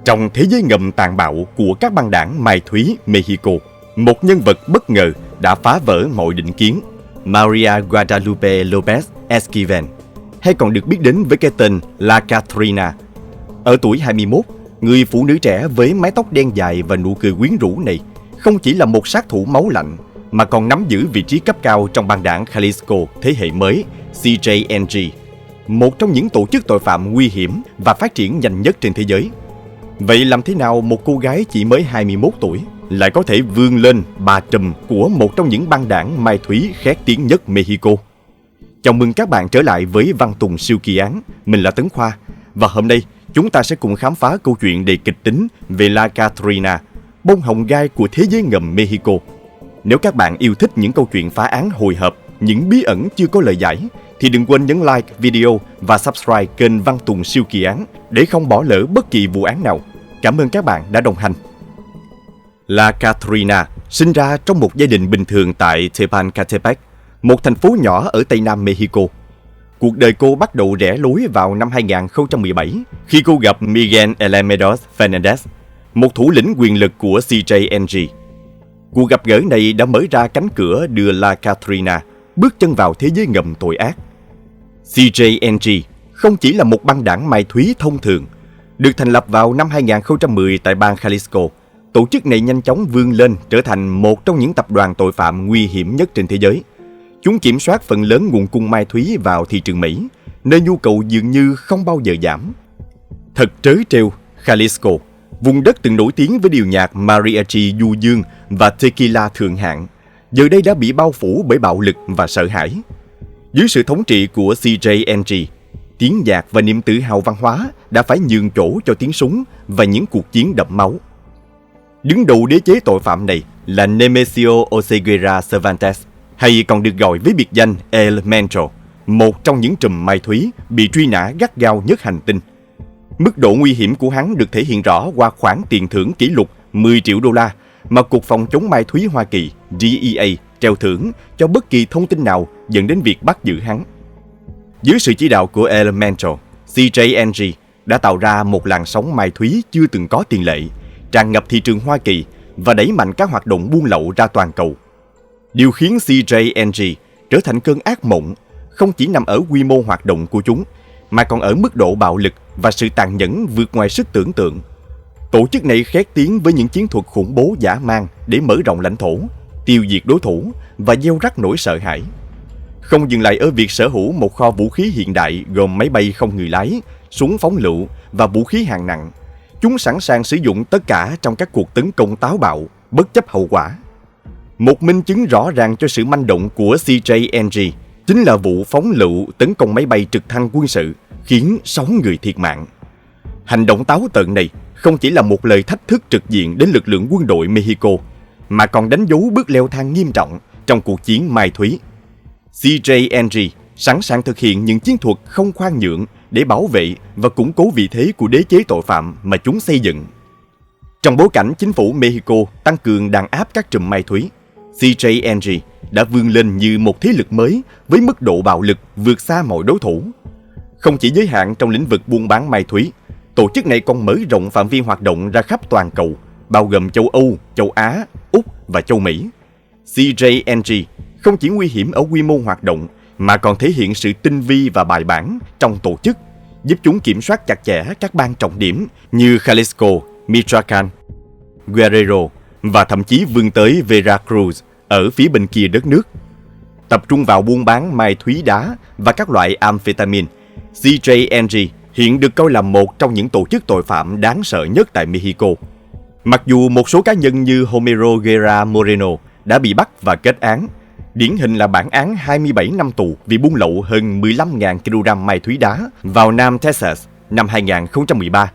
Trong thế giới ngầm tàn bạo của các băng đảng mai thúy Mexico, một nhân vật bất ngờ đã phá vỡ mọi định kiến. Maria Guadalupe Lopez Esquivel, hay còn được biết đến với cái tên La Catrina. Ở tuổi 21, người phụ nữ trẻ với mái tóc đen dài và nụ cười quyến rũ này không chỉ là một sát thủ máu lạnh, mà còn nắm giữ vị trí cấp cao trong băng đảng Jalisco thế hệ mới CJNG, một trong những tổ chức tội phạm nguy hiểm và phát triển nhanh nhất trên thế giới. Vậy làm thế nào một cô gái chỉ mới 21 tuổi lại có thể vươn lên bà trùm của một trong những băng đảng mai thúy khét tiếng nhất Mexico? Chào mừng các bạn trở lại với Văn Tùng Siêu Kỳ Án. Mình là Tấn Khoa, và hôm nay chúng ta sẽ cùng khám phá câu chuyện đầy kịch tính về La Catrina, bông hồng gai của thế giới ngầm Mexico. Nếu các bạn yêu thích những câu chuyện phá án hồi hộp, những bí ẩn chưa có lời giải, thì đừng quên nhấn like video và subscribe kênh Văn Tùng Siêu Kỳ Án để không bỏ lỡ bất kỳ vụ án nào. Cảm ơn các bạn đã đồng hành. La Catrina sinh ra trong một gia đình bình thường tại Tepancatepec, một thành phố nhỏ ở Tây Nam Mexico. Cuộc đời cô bắt đầu rẽ lối vào năm 2017 khi cô gặp Miguel Elemedos Fernandez, một thủ lĩnh quyền lực của CJNG. Cuộc gặp gỡ này đã mở ra cánh cửa đưa La Catrina bước chân vào thế giới ngầm tội ác. CJNG không chỉ là một băng đảng mai thúy thông thường. Được thành lập vào năm 2010 tại bang Jalisco, tổ chức này nhanh chóng vươn lên trở thành một trong những tập đoàn tội phạm nguy hiểm nhất trên thế giới. Chúng kiểm soát phần lớn nguồn cung mai thúy vào thị trường Mỹ, nơi nhu cầu dường như không bao giờ giảm. Thật trớ trêu, Jalisco, vùng đất từng nổi tiếng với điệu nhạc mariachi du dương và tequila thượng hạng, giờ đây đã bị bao phủ bởi bạo lực và sợ hãi. Dưới sự thống trị của CJNG, tiếng nhạc và niềm tự hào văn hóa đã phải nhường chỗ cho tiếng súng và những cuộc chiến đẫm máu. Đứng đầu đế chế tội phạm này là Nemesio Oseguera Cervantes, hay còn được gọi với biệt danh El Mencho, một trong những trùm mai thúy bị truy nã gắt gao nhất hành tinh. Mức độ nguy hiểm của hắn được thể hiện rõ qua khoản tiền thưởng kỷ lục 10 triệu đô la mà Cục Phòng chống mai thúy Hoa Kỳ DEA treo thưởng cho bất kỳ thông tin nào dẫn đến việc bắt giữ hắn. Dưới sự chỉ đạo của El Mencho, CJNG đã tạo ra một làn sóng mai thúy chưa từng có tiền lệ, tràn ngập thị trường Hoa Kỳ và đẩy mạnh các hoạt động buôn lậu ra toàn cầu. Điều khiến CJNG trở thành cơn ác mộng không chỉ nằm ở quy mô hoạt động của chúng, mà còn ở mức độ bạo lực và sự tàn nhẫn vượt ngoài sức tưởng tượng. Tổ chức này khét tiếng với những chiến thuật khủng bố dã man để mở rộng lãnh thổ, tiêu diệt đối thủ và gieo rắc nỗi sợ hãi. Không dừng lại ở việc sở hữu một kho vũ khí hiện đại gồm máy bay không người lái, súng phóng lựu và vũ khí hạng nặng, chúng sẵn sàng sử dụng tất cả trong các cuộc tấn công táo bạo, bất chấp hậu quả. Một minh chứng rõ ràng cho sự manh động của CJNG chính là vụ phóng lựu tấn công máy bay trực thăng quân sự, khiến 6 người thiệt mạng. Hành động táo tợn này không chỉ là một lời thách thức trực diện đến lực lượng quân đội Mexico, mà còn đánh dấu bước leo thang nghiêm trọng trong cuộc chiến mai thúy. CJNG sẵn sàng thực hiện những chiến thuật không khoan nhượng để bảo vệ và củng cố vị thế của đế chế tội phạm mà chúng xây dựng. Trong bối cảnh chính phủ Mexico tăng cường đàn áp các trùm mai thúy, CJNG đã vươn lên như một thế lực mới với mức độ bạo lực vượt xa mọi đối thủ. Không chỉ giới hạn trong lĩnh vực buôn bán mai thúy, tổ chức này còn mở rộng phạm vi hoạt động ra khắp toàn cầu, bao gồm châu Âu, châu Á, Úc và châu Mỹ. CJNG không chỉ nguy hiểm ở quy mô hoạt động, mà còn thể hiện sự tinh vi và bài bản trong tổ chức, giúp chúng kiểm soát chặt chẽ các bang trọng điểm như Jalisco, Michoacán, Guerrero và thậm chí vươn tới Veracruz ở phía bên kia đất nước. Tập trung vào buôn bán mai thúy đá và các loại amphetamine, CJNG hiện được coi là một trong những tổ chức tội phạm đáng sợ nhất tại Mexico. Mặc dù một số cá nhân như Homero Guerra Moreno đã bị bắt và kết án, điển hình là bản án 27 năm tù vì buôn lậu hơn 15.000 kg mai thúy đá vào Nam Texas năm 2013,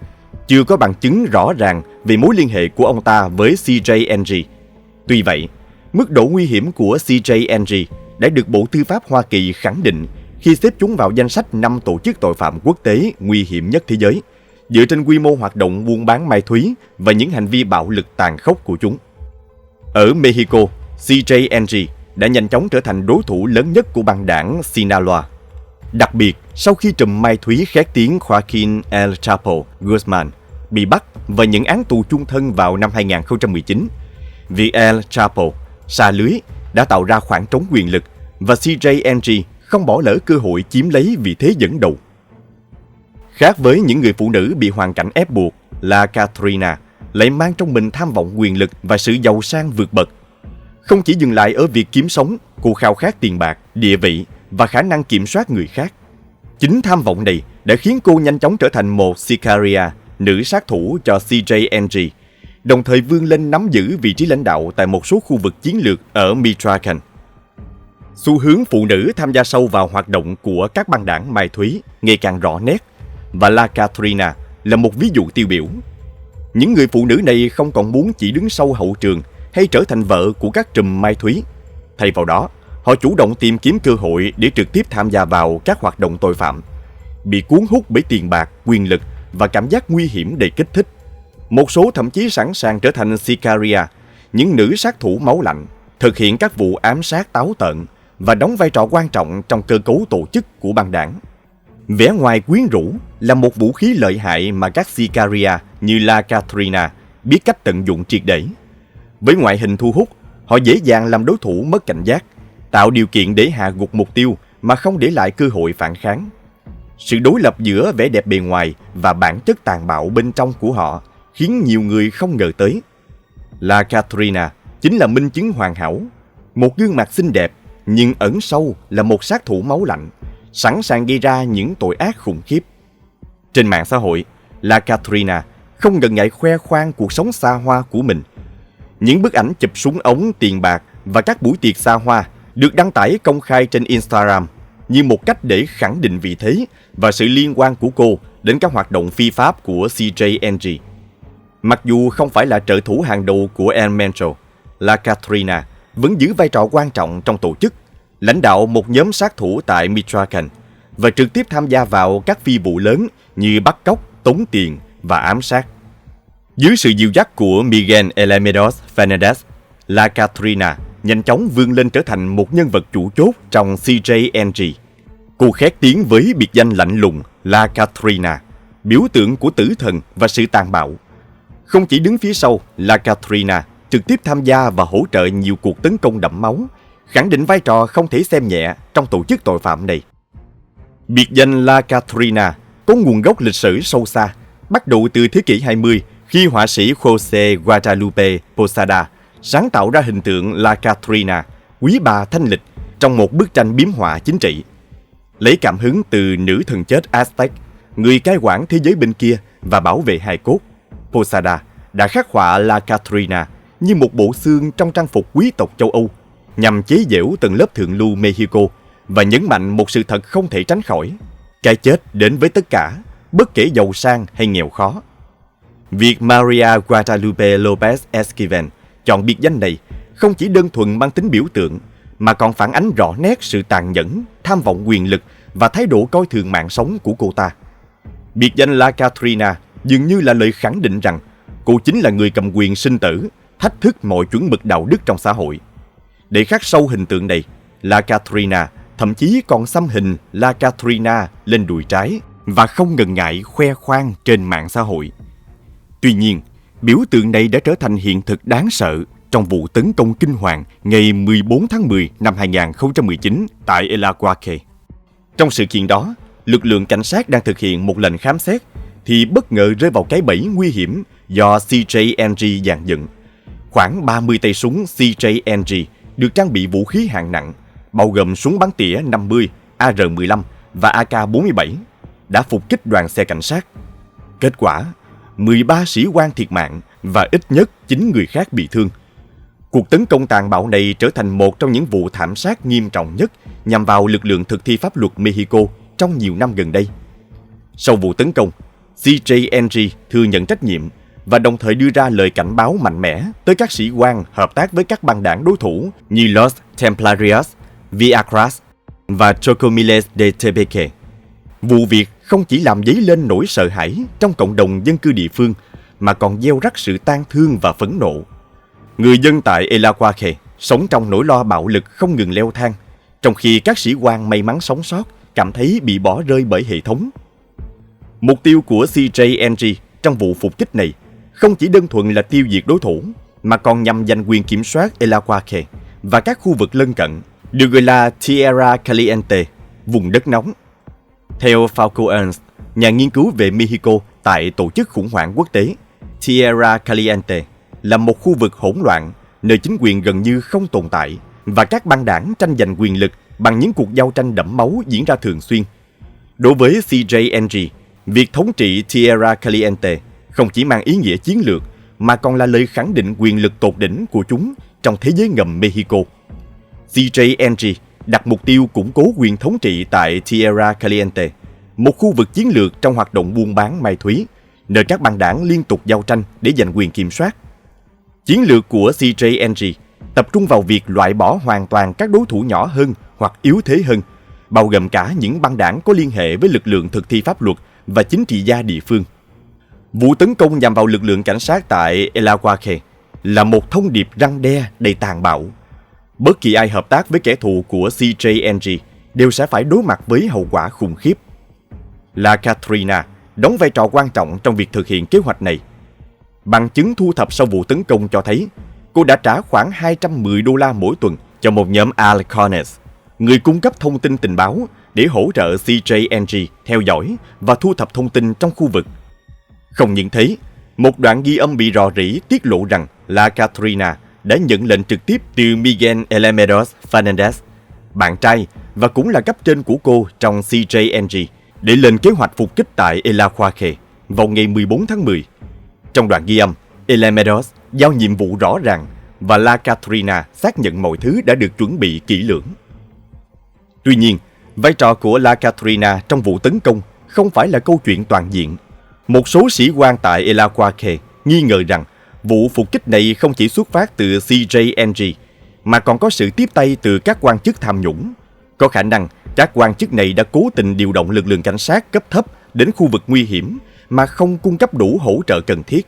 chưa có bằng chứng rõ ràng về mối liên hệ của ông ta với CJNG. Tuy vậy, mức độ nguy hiểm của CJNG đã được Bộ Tư pháp Hoa Kỳ khẳng định khi xếp chúng vào danh sách 5 tổ chức tội phạm quốc tế nguy hiểm nhất thế giới, dựa trên quy mô hoạt động buôn bán mai thúy và những hành vi bạo lực tàn khốc của chúng. Ở Mexico, CJNG đã nhanh chóng trở thành đối thủ lớn nhất của băng đảng Sinaloa. Đặc biệt, sau khi trùm mai thúy khét tiếng Joaquin El Chapo Guzman bị bắt và nhận án tù chung thân vào năm 2019. Vì El Chapo sa lưới đã tạo ra khoảng trống quyền lực và CJ Angie không bỏ lỡ cơ hội chiếm lấy vị thế dẫn đầu. Khác với những người phụ nữ bị hoàn cảnh ép buộc, La Katrina lại mang trong mình tham vọng quyền lực và sự giàu sang vượt bậc. Không chỉ dừng lại ở việc kiếm sống, cô khao khát tiền bạc, địa vị và khả năng kiểm soát người khác. Chính tham vọng này đã khiến cô nhanh chóng trở thành một Sicaria, nữ sát thủ cho CJ Angie, đồng thời vươn lên nắm giữ vị trí lãnh đạo tại một số khu vực chiến lược ở Michoacán. Xu hướng phụ nữ tham gia sâu vào hoạt động của các băng đảng mai thúy ngày càng rõ nét, và La Katrina là một ví dụ tiêu biểu. Những người phụ nữ này không còn muốn chỉ đứng sau hậu trường hay trở thành vợ của các trùm mai thúy. Thay vào đó, họ chủ động tìm kiếm cơ hội để trực tiếp tham gia vào các hoạt động tội phạm. Bị cuốn hút bởi tiền bạc, quyền lực và cảm giác nguy hiểm đầy kích thích. Một số thậm chí sẵn sàng trở thành Sicaria, những nữ sát thủ máu lạnh, thực hiện các vụ ám sát táo tợn và đóng vai trò quan trọng trong cơ cấu tổ chức của băng đảng. Vẻ ngoài quyến rũ là một vũ khí lợi hại mà các Sicaria như La Katrina biết cách tận dụng triệt để. Với ngoại hình thu hút, họ dễ dàng làm đối thủ mất cảnh giác, tạo điều kiện để hạ gục mục tiêu mà không để lại cơ hội phản kháng. Sự đối lập giữa vẻ đẹp bề ngoài và bản chất tàn bạo bên trong của họ khiến nhiều người không ngờ tới. La Katrina chính là minh chứng hoàn hảo, một gương mặt xinh đẹp nhưng ẩn sâu là một sát thủ máu lạnh, sẵn sàng gây ra những tội ác khủng khiếp. Trên mạng xã hội, La Katrina không ngần ngại khoe khoang cuộc sống xa hoa của mình. Những bức ảnh chụp súng ống, tiền bạc và các buổi tiệc xa hoa được đăng tải công khai trên Instagram như một cách để khẳng định vị thế và sự liên quan của cô đến các hoạt động phi pháp của CJ Angie. Mặc dù không phải là trợ thủ hàng đầu của El Mencho, La Katrina vẫn giữ vai trò quan trọng trong tổ chức, lãnh đạo một nhóm sát thủ tại Michoacán và trực tiếp tham gia vào các phi vụ lớn như bắt cóc, tống tiền và ám sát. Dưới sự dìu dắt của Miguel Elemedos Fernandez, La Katrina nhanh chóng vươn lên trở thành một nhân vật chủ chốt trong CJ Angie. Cô khét tiếng với biệt danh lạnh lùng La Katrina, biểu tượng của tử thần và sự tàn bạo. Không chỉ đứng phía sau, La Katrina trực tiếp tham gia và hỗ trợ nhiều cuộc tấn công đẫm máu, khẳng định vai trò không thể xem nhẹ trong tổ chức tội phạm này. Biệt danh La Katrina có nguồn gốc lịch sử sâu xa, bắt đầu từ thế kỷ 20 khi họa sĩ José Guadalupe Posada sáng tạo ra hình tượng La Katrina, quý bà thanh lịch, trong một bức tranh biếm họa chính trị. Lấy cảm hứng từ nữ thần chết Aztec, người cai quản thế giới bên kia và bảo vệ hài cốt, Posada đã khắc họa La Katrina như một bộ xương trong trang phục quý tộc châu Âu, nhằm chế giễu tầng lớp thượng lưu Mexico và nhấn mạnh một sự thật không thể tránh khỏi: cái chết đến với tất cả, bất kể giàu sang hay nghèo khó. Việc Maria Guadalupe López Esquivel chọn biệt danh này không chỉ đơn thuần mang tính biểu tượng, mà còn phản ánh rõ nét sự tàn nhẫn, tham vọng quyền lực và thái độ coi thường mạng sống của cô ta. Biệt danh La Katrina dường như là lời khẳng định rằng cô chính là người cầm quyền sinh tử, thách thức mọi chuẩn mực đạo đức trong xã hội. Để khắc sâu hình tượng này, La Katrina thậm chí còn xăm hình La Katrina lên đùi trái và không ngần ngại khoe khoang trên mạng xã hội. Tuy nhiên, biểu tượng này đã trở thành hiện thực đáng sợ trong vụ tấn công kinh hoàng ngày 14 tháng 10 năm 2019 tại El Aguaque. Trong sự kiện đó, lực lượng cảnh sát đang thực hiện một lệnh khám xét thì bất ngờ rơi vào cái bẫy nguy hiểm do CJ Angie dàn dựng. Khoảng 30 tay súng CJ Angie được trang bị vũ khí hạng nặng, bao gồm súng bắn tỉa 50, AR-15 và AK-47, đã phục kích đoàn xe cảnh sát. Kết quả, 13 sĩ quan thiệt mạng và ít nhất 9 người khác bị thương. Cuộc tấn công tàn bạo này trở thành một trong những vụ thảm sát nghiêm trọng nhất nhằm vào lực lượng thực thi pháp luật Mexico trong nhiều năm gần đây. Sau vụ tấn công, CJ Angie thừa nhận trách nhiệm và đồng thời đưa ra lời cảnh báo mạnh mẽ tới các sĩ quan hợp tác với các băng đảng đối thủ như Los Templarios, Viagras và Chocomiles de Tepeque. Vụ việc không chỉ làm dấy lên nỗi sợ hãi trong cộng đồng dân cư địa phương, mà còn gieo rắc sự tang thương và phẫn nộ. Người dân tại El Aguaque sống trong nỗi lo bạo lực không ngừng leo thang, trong khi các sĩ quan may mắn sống sót cảm thấy bị bỏ rơi bởi hệ thống. Mục tiêu của CJ Angie trong vụ phục kích này không chỉ đơn thuần là tiêu diệt đối thủ, mà còn nhằm giành quyền kiểm soát El Aguaque và các khu vực lân cận, được gọi là Tierra Caliente, vùng đất nóng. Theo Falco Ernst, nhà nghiên cứu về Mexico tại Tổ chức Khủng hoảng Quốc tế, Tierra Caliente là một khu vực hỗn loạn, nơi chính quyền gần như không tồn tại và các băng đảng tranh giành quyền lực bằng những cuộc giao tranh đẫm máu diễn ra thường xuyên. Đối với CJNG, việc thống trị Tierra Caliente không chỉ mang ý nghĩa chiến lược mà còn là lời khẳng định quyền lực tột đỉnh của chúng trong thế giới ngầm Mexico. CJNG đặt mục tiêu củng cố quyền thống trị tại Tierra Caliente, một khu vực chiến lược trong hoạt động buôn bán ma túy, nơi các băng đảng liên tục giao tranh để giành quyền kiểm soát. Chiến lược của CJNG tập trung vào việc loại bỏ hoàn toàn các đối thủ nhỏ hơn hoặc yếu thế hơn, bao gồm cả những băng đảng có liên hệ với lực lượng thực thi pháp luật và chính trị gia địa phương. Vụ tấn công nhằm vào lực lượng cảnh sát tại El Aguaque là một thông điệp răn đe đầy tàn bạo. Bất kỳ ai hợp tác với kẻ thù của CJNG đều sẽ phải đối mặt với hậu quả khủng khiếp. La Catrina đóng vai trò quan trọng trong việc thực hiện kế hoạch này. Bằng chứng thu thập sau vụ tấn công cho thấy cô đã trả khoảng $210 mỗi tuần cho một nhóm Halcones, người cung cấp thông tin tình báo để hỗ trợ CJNG theo dõi và thu thập thông tin trong khu vực. Không những thế, một đoạn ghi âm bị rò rỉ tiết lộ rằng La Catrina đã nhận lệnh trực tiếp từ Miguel Elemedos Fernandez, bạn trai và cũng là cấp trên của cô trong CJNG, để lên kế hoạch phục kích tại El Aguaque vào ngày 14 tháng 10. Trong đoạn ghi âm, Elemedos giao nhiệm vụ rõ ràng và La Catrina xác nhận mọi thứ đã được chuẩn bị kỹ lưỡng. Tuy nhiên, vai trò của La Catrina trong vụ tấn công không phải là câu chuyện toàn diện. Một số sĩ quan tại El Aguaque nghi ngờ rằng vụ phục kích này không chỉ xuất phát từ CJNG mà còn có sự tiếp tay từ các quan chức tham nhũng. Có khả năng các quan chức này đã cố tình điều động lực lượng cảnh sát cấp thấp đến khu vực nguy hiểm mà không cung cấp đủ hỗ trợ cần thiết.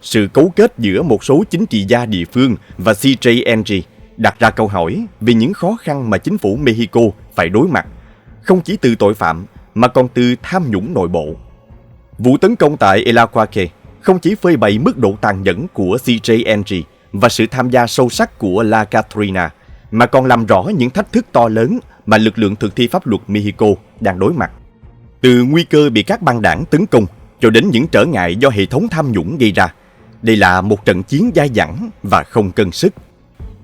Sự cấu kết giữa một số chính trị gia địa phương và CJNG đặt ra câu hỏi về những khó khăn mà chính phủ Mexico phải đối mặt, không chỉ từ tội phạm mà còn từ tham nhũng nội bộ. Vụ tấn công tại El Aguaque không chỉ phơi bày mức độ tàn nhẫn của CJNG và sự tham gia sâu sắc của La Catrina, mà còn làm rõ những thách thức to lớn mà lực lượng thực thi pháp luật Mexico đang đối mặt. Từ nguy cơ bị các băng đảng tấn công cho đến những trở ngại do hệ thống tham nhũng gây ra, đây là một trận chiến dai dẳng và không cân sức.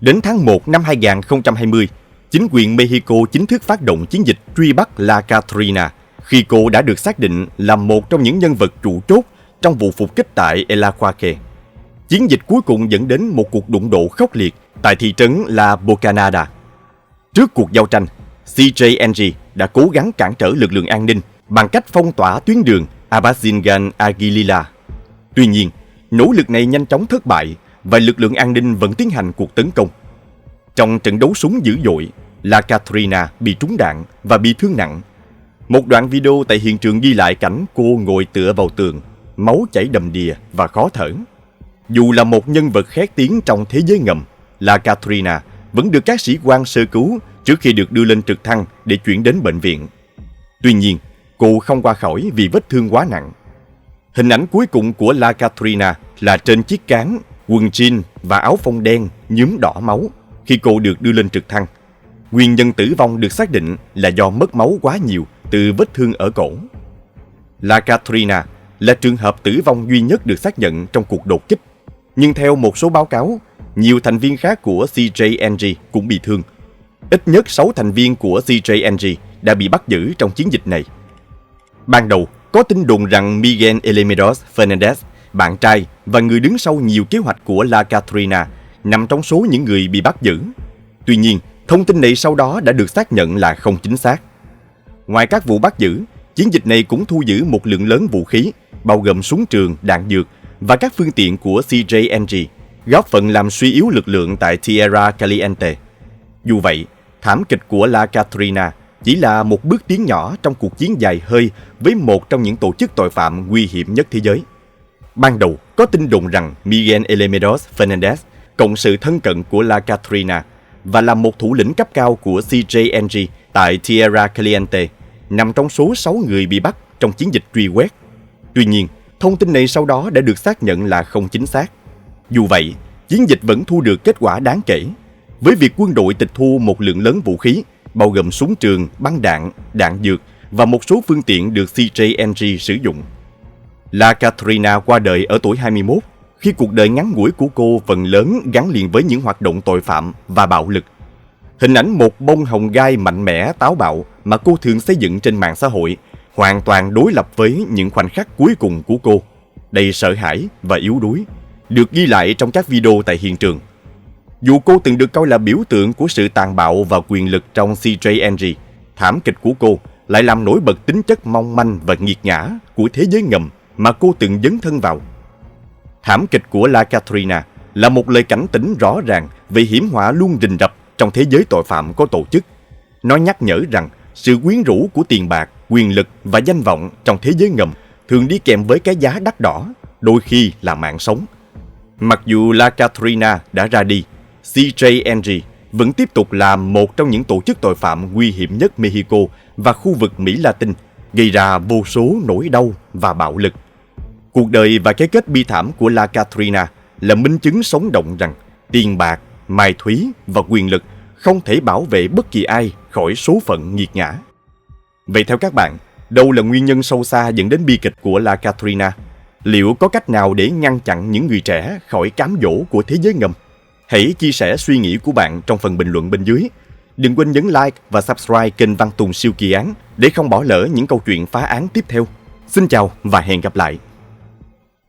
Đến tháng 1 năm 2020, chính quyền Mexico chính thức phát động chiến dịch truy bắt La Catrina, khi cô đã được xác định là một trong những nhân vật trụ chốt trong vụ phục kích tại El Aguaque. Chiến dịch cuối cùng dẫn đến một cuộc đụng độ khốc liệt tại thị trấn La Bocanada. Trước cuộc giao tranh, CJNG đã cố gắng cản trở lực lượng an ninh bằng cách phong tỏa tuyến đường Apatzingán Aguililla. Tuy nhiên, nỗ lực này nhanh chóng thất bại và lực lượng an ninh vẫn tiến hành cuộc tấn công. Trong trận đấu súng dữ dội, La Catrina bị trúng đạn và bị thương nặng. Một đoạn video tại hiện trường ghi lại cảnh cô ngồi tựa vào tường, máu chảy đầm đìa và khó thở. Dù là một nhân vật khét tiếng trong thế giới ngầm, La Catrina vẫn được các sĩ quan sơ cứu trước khi được đưa lên trực thăng để chuyển đến bệnh viện. Tuy nhiên, cô không qua khỏi vì vết thương quá nặng. Hình ảnh cuối cùng của La Catrina là trên chiếc cáng, quần jean và áo phông đen nhuốm đỏ máu khi cô được đưa lên trực thăng. Nguyên nhân tử vong được xác định là do mất máu quá nhiều từ vết thương ở cổ. La Catrina là trường hợp tử vong duy nhất được xác nhận trong cuộc đột kích. Nhưng theo một số báo cáo, nhiều thành viên khác của CJNG cũng bị thương. Ít nhất 6 thành viên của CJNG đã bị bắt giữ trong chiến dịch này. Ban đầu, có tin đồn rằng Miguel Elemedos Fernandez, bạn trai và người đứng sau nhiều kế hoạch của La Catrina, nằm trong số những người bị bắt giữ. Tuy nhiên, thông tin này sau đó đã được xác nhận là không chính xác. Ngoài các vụ bắt giữ, chiến dịch này cũng thu giữ một lượng lớn vũ khí, bao gồm súng trường, đạn dược và các phương tiện của CJNG, góp phần làm suy yếu lực lượng tại Tierra Caliente. Dù vậy, thảm kịch của La Catrina chỉ là một bước tiến nhỏ trong cuộc chiến dài hơi với một trong những tổ chức tội phạm nguy hiểm nhất thế giới. Ban đầu, có tin đồn rằng Miguel Elemedos Fernandez, cộng sự thân cận của La Catrina và là một thủ lĩnh cấp cao của CJNG tại Tierra Caliente, nằm trong số 6 người bị bắt trong chiến dịch truy quét. Tuy nhiên, Thông tin này sau đó đã được xác nhận là không chính xác. Dù vậy, chiến dịch vẫn thu được kết quả đáng kể, với việc quân đội tịch thu một lượng lớn vũ khí, bao gồm súng trường, băng đạn, đạn dược và một số phương tiện được CJNG sử dụng. La Katrina qua đời ở tuổi 21, khi cuộc đời ngắn ngủi của cô phần lớn gắn liền với những hoạt động tội phạm và bạo lực. Hình ảnh một bông hồng gai mạnh mẽ, táo bạo mà cô thường xây dựng trên mạng xã hội hoàn toàn đối lập với những khoảnh khắc cuối cùng của cô, đầy sợ hãi và yếu đuối, được ghi lại trong các video tại hiện trường. Dù cô từng được coi là biểu tượng của sự tàn bạo và quyền lực trong CJNG, thảm kịch của cô lại làm nổi bật tính chất mong manh và nghiệt ngã của thế giới ngầm mà cô từng dấn thân vào. Thảm kịch của La Katrina là một lời cảnh tỉnh rõ ràng về hiểm họa luôn rình rập trong thế giới tội phạm có tổ chức. Nó nhắc nhở rằng sự quyến rũ của tiền bạc, quyền lực và danh vọng trong thế giới ngầm thường đi kèm với cái giá đắt đỏ, đôi khi là mạng sống. Mặc dù La Katrina đã ra đi, CJNG vẫn tiếp tục là một trong những tổ chức tội phạm nguy hiểm nhất Mexico và khu vực Mỹ Latin, gây ra vô số nỗi đau và bạo lực. Cuộc đời và cái kết bi thảm của La Katrina là minh chứng sống động rằng tiền bạc, mai thúy và quyền lực không thể bảo vệ bất kỳ ai khỏi số phận nghiệt ngã. Vậy theo các bạn, đâu là nguyên nhân sâu xa dẫn đến bi kịch của La Katrina? Liệu có cách nào để ngăn chặn những người trẻ khỏi cám dỗ của thế giới ngầm? Hãy chia sẻ suy nghĩ của bạn trong phần bình luận bên dưới. Đừng quên nhấn like và subscribe kênh Văn Tùng Siêu Kỳ Án để không bỏ lỡ những câu chuyện phá án tiếp theo. Xin chào và hẹn gặp lại!